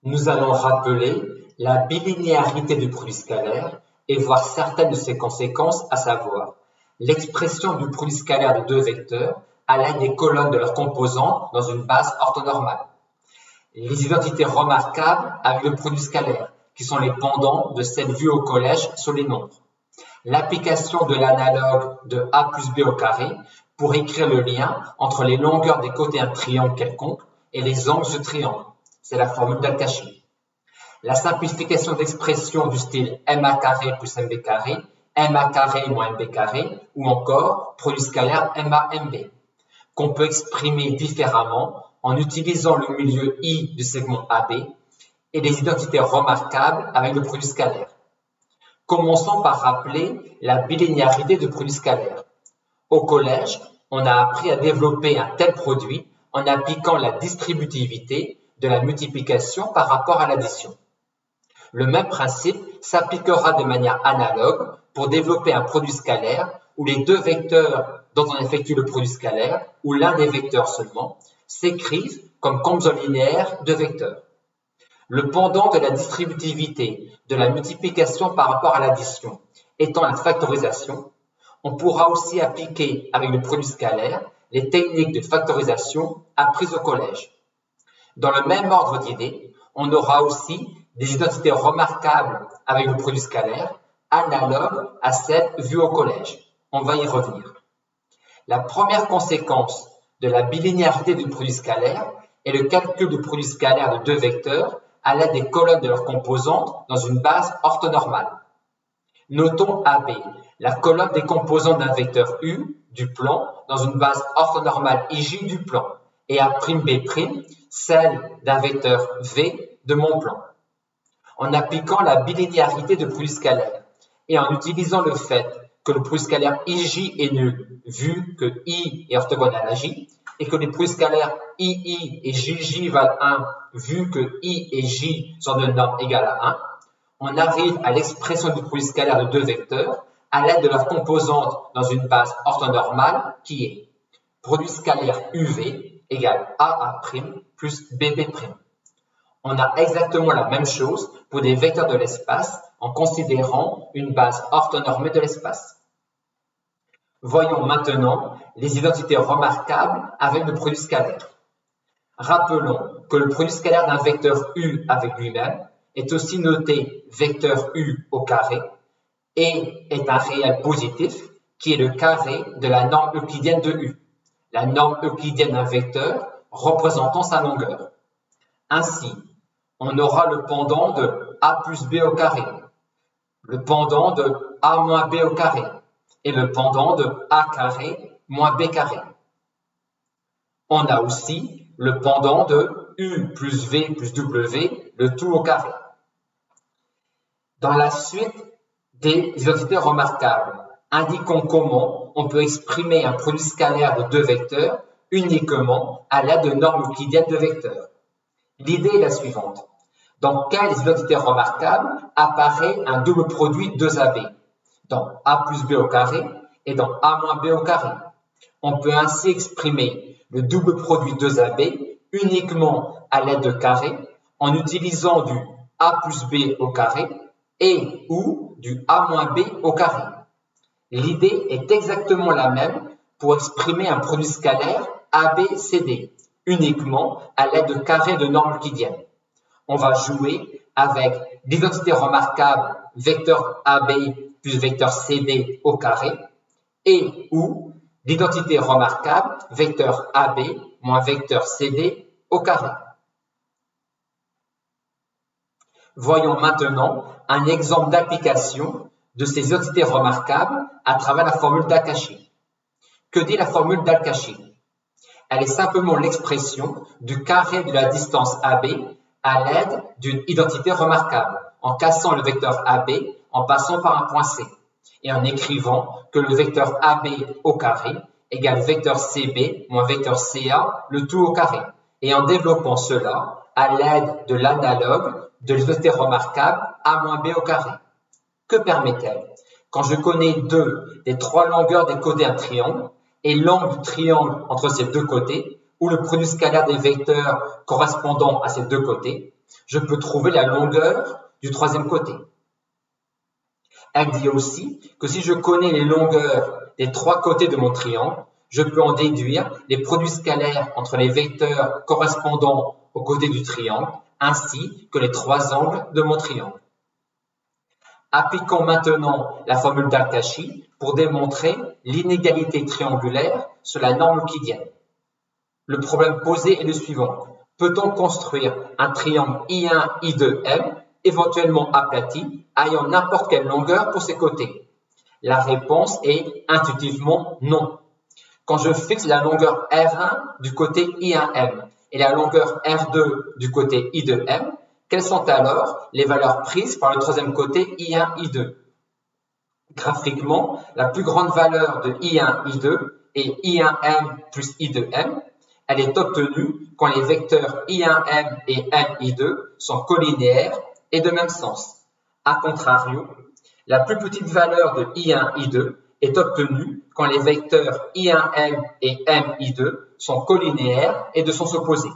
Nous allons rappeler la bilinéarité du produit scalaire et voir certaines de ses conséquences, à savoir l'expression du produit scalaire de deux vecteurs à l'aide des colonnes de leurs composantes dans une base orthonormale, les identités remarquables avec le produit scalaire, qui sont les pendants de celles vues au collège sur les nombres, l'application de l'analogue de a plus b au carré pour écrire le lien entre les longueurs des côtés d'un triangle quelconque et les angles de ce triangle. C'est la formule d'Al-Kashi. La simplification d'expressions du style ma carré plus mb carré, ma carré moins mb carré, ou encore produit scalaire ma mb, qu'on peut exprimer différemment en utilisant le milieu I du segment AB et les identités remarquables avec le produit scalaire. Commençons par rappeler la bilinéarité du produit scalaire. Au collège, on a appris à développer un tel produit en appliquant la distributivité de la multiplication par rapport à l'addition. Le même principe s'appliquera de manière analogue pour développer un produit scalaire où les deux vecteurs dont on effectue le produit scalaire, ou l'un des vecteurs seulement, s'écrivent comme combinaison linéaire de vecteurs. Le pendant de la distributivité de la multiplication par rapport à l'addition étant la factorisation, on pourra aussi appliquer avec le produit scalaire les techniques de factorisation apprises au collège. Dans le même ordre d'idées, on aura aussi des identités remarquables avec le produit scalaire, analogues à celles vues au collège. On va y revenir. La première conséquence de la bilinéarité du produit scalaire est le calcul du produit scalaire de deux vecteurs à l'aide des colonnes de leurs composantes dans une base orthonormale. Notons AB, la colonne des composantes d'un vecteur U du plan dans une base orthonormale IJ du plan, et A'B', celle d'un vecteur V de mon plan. En appliquant la bilinéarité du produit scalaire et en utilisant le fait que le produit scalaire IJ est nul, vu que I est orthogonal à J, et que les produits scalaires II et JJ valent 1, vu que I et J sont de norme égale à 1, on arrive à l'expression du produit scalaire de deux vecteurs à l'aide de leurs composantes dans une base orthonormale qui est produit scalaire UV égale AA' plus BB'. On a exactement la même chose pour des vecteurs de l'espace en considérant une base orthonormée de l'espace. Voyons maintenant les identités remarquables avec le produit scalaire. Rappelons que le produit scalaire d'un vecteur U avec lui-même est aussi noté vecteur U au carré et est un réel positif qui est le carré de la norme euclidienne de U, la norme euclidienne d'un vecteur représentant sa longueur. Ainsi, on aura le pendant de A plus B au carré, le pendant de A moins B au carré et le pendant de A carré moins B carré. On a aussi le pendant de U plus V plus W, le tout au carré. Dans la suite des identités remarquables, indiquons comment on peut exprimer un produit scalaire de deux vecteurs uniquement à l'aide de normes euclidiennes de vecteurs. L'idée est la suivante. Dans quelles identités remarquables apparaît un double produit 2AB? Dans A plus B au carré et dans A moins B au carré. On peut ainsi exprimer le double produit 2AB uniquement à l'aide de carrés en utilisant du A plus B au carré et ou du A moins B au carré. L'idée est exactement la même pour exprimer un produit scalaire ABCD uniquement à l'aide de carrés de normes euclidiennes. On va jouer avec l'identité remarquable vecteur AB plus vecteur CD au carré et ou l'identité remarquable vecteur AB moins vecteur CD au carré. Voyons maintenant un exemple d'application de ces identités remarquables à travers la formule d'Al-Kashi. Que dit la formule d'Al-Kashi? Elle est simplement l'expression du carré de la distance AB à l'aide d'une identité remarquable, en cassant le vecteur AB en passant par un point C, et en écrivant que le vecteur AB au carré égale vecteur CB moins vecteur CA, le tout au carré, et en développant cela à l'aide de l'analogue de l'identité remarquable A moins B au carré. Que permet-elle? Quand je connais deux des trois longueurs des côtés d'un triangle et l'angle du triangle entre ces deux côtés, ou le produit scalaire des vecteurs correspondant à ces deux côtés, je peux trouver la longueur du troisième côté. Elle dit aussi que si je connais les longueurs des trois côtés de mon triangle, je peux en déduire les produits scalaires entre les vecteurs correspondant aux côtés du triangle, ainsi que les trois angles de mon triangle. Appliquons maintenant la formule d'Al-Kashi pour démontrer l'inégalité triangulaire sur la norme euclidienne. Le problème posé est le suivant. Peut-on construire un triangle I1, I2M, éventuellement aplati, ayant n'importe quelle longueur pour ses côtés? La réponse est intuitivement non. Quand je fixe la longueur R1 du côté I1M et la longueur R2 du côté I2M, quelles sont alors les valeurs prises par le troisième côté I1, I2? Graphiquement, la plus grande valeur de I1, I2 est I1M plus I2M. Elle est obtenue quand les vecteurs I1M et MI2 sont collinéaires et de même sens. A contrario, la plus petite valeur de I1, I2 est obtenue quand les vecteurs I1M et MI2 sont collinéaires et de sens opposé.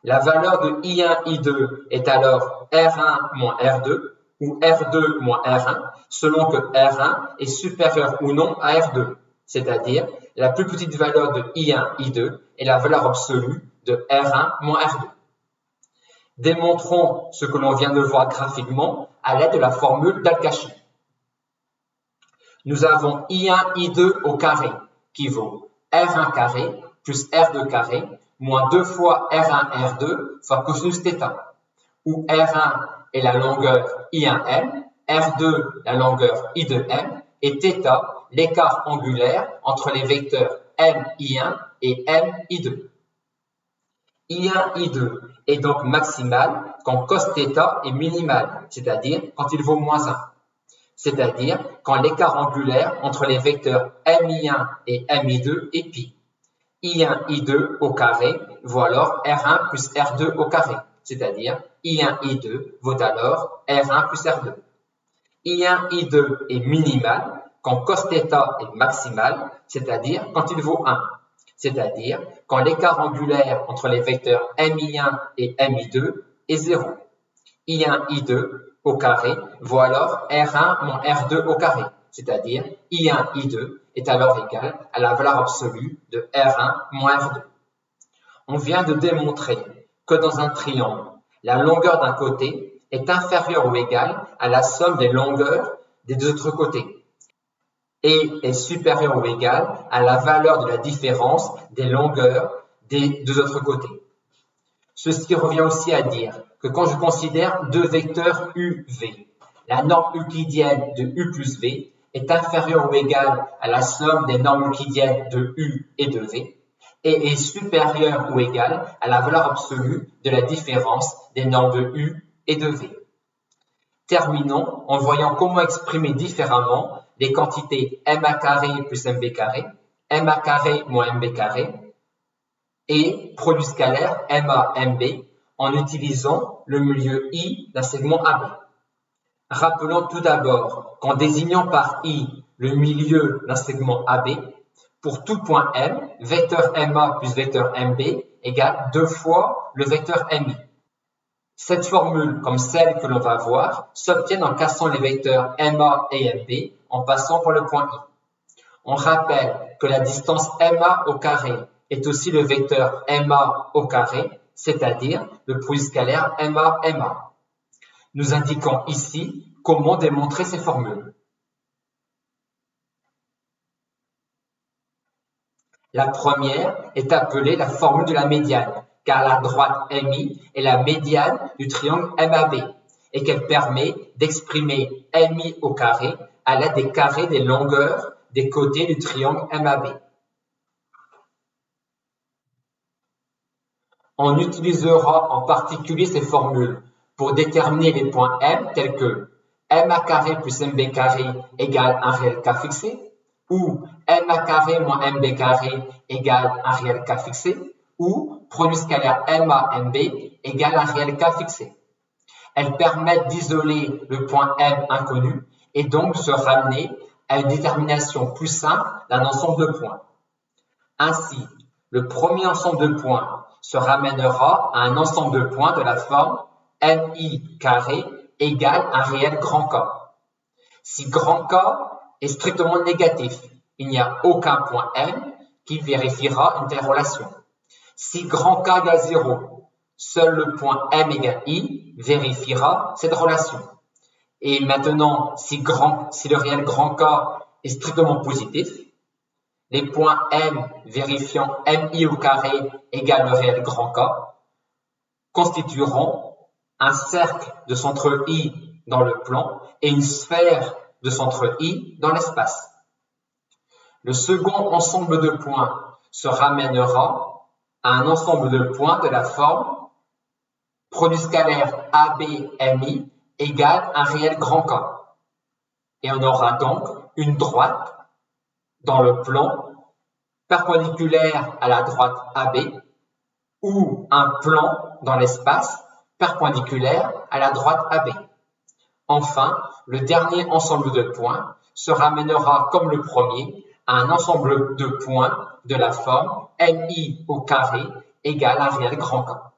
La valeur de I1, I2 est alors R1 moins R2 ou R2 moins R1 selon que R1 est supérieur ou non à R2, c'est-à-dire la plus petite valeur de I1, I2 est la valeur absolue de R1 moins R2. Démontrons ce que l'on vient de voir graphiquement à l'aide de la formule d'Al-Kashi. Nous avons I1, I2 au carré qui vaut R1 carré plus R2 carré moins 2 fois R1, R2 fois cosinus θ, où R1 est la longueur I1M, R2 la longueur I2M et θ l'écart angulaire entre les vecteurs MI1 et MI2. I1, I2 est donc maximal quand cos θ est minimal, c'est-à-dire quand il vaut moins 1. C'est-à-dire quand l'écart angulaire entre les vecteurs MI1 et MI2 est pi. I1, I2 au carré vaut alors R1 plus R2 au carré, c'est-à-dire I1, I2 vaut alors R1 plus R2. I1, I2 est minimal quand cos θ est maximal, c'est-à-dire quand il vaut 1, c'est-à-dire quand l'écart angulaire entre les vecteurs MI1 et MI2 est 0. I1, I2 au carré vaut alors R1 moins R2 au carré, c'est-à-dire I1, I2 est alors égal à la valeur absolue de R1 moins R2. On vient de démontrer que dans un triangle, la longueur d'un côté est inférieure ou égale à la somme des longueurs des deux autres côtés et est supérieure ou égale à la valeur de la différence des longueurs des deux autres côtés. Ceci revient aussi à dire que quand je considère deux vecteurs UV, la norme euclidienne de U plus V est inférieure ou égale à la somme des normes euclidiennes de U et de V et est supérieure ou égale à la valeur absolue de la différence des normes de U et de V. Terminons en voyant comment exprimer différemment les quantités MA carré plus MB carré, MA carré moins MB carré et produit scalaire MA-MB en utilisant le milieu I d'un segment AB. Rappelons tout d'abord qu'en désignant par I le milieu d'un segment AB, pour tout point M, vecteur MA plus vecteur MB égale 2 fois le vecteur MI. Cette formule, comme celle que l'on va voir, s'obtient en cassant les vecteurs MA et MB en passant par le point I. On rappelle que la distance MA au carré est aussi le vecteur MA au carré, c'est-à-dire le produit scalaire MA-MA. Nous indiquons ici comment démontrer ces formules. La première est appelée la formule de la médiane, car la droite MI est la médiane du triangle MAB et qu'elle permet d'exprimer MI au carré à l'aide des carrés des longueurs des côtés du triangle MAB. On utilisera en particulier ces formules pour déterminer les points M tels que MA carré plus MB carré égale un réel K fixé, ou MA carré moins MB carré égale un réel K fixé, ou produit scalaire MA-MB égale un réel K fixé. Elles permettent d'isoler le point M inconnu et donc de se ramener à une détermination plus simple d'un ensemble de points. Ainsi, le premier ensemble de points se ramènera à un ensemble de points de la forme mi carré égale un réel grand K. Si grand K est strictement négatif, il n'y a aucun point M qui vérifiera une telle relation. Si grand K égale 0, seul le point M égale I vérifiera cette relation. Et maintenant, si le réel grand K est strictement positif, les points M vérifiant MI au carré égale le réel grand K constitueront un cercle de centre I dans le plan et une sphère de centre I dans l'espace. Le second ensemble de points se ramènera à un ensemble de points de la forme produit scalaire ABMI égale un réel grand K. Et on aura donc une droite dans le plan perpendiculaire à la droite AB ou un plan dans l'espace perpendiculaire à la droite AB. Enfin, le dernier ensemble de points se ramènera comme le premier à un ensemble de points de la forme MI au carré égale un réel grand K.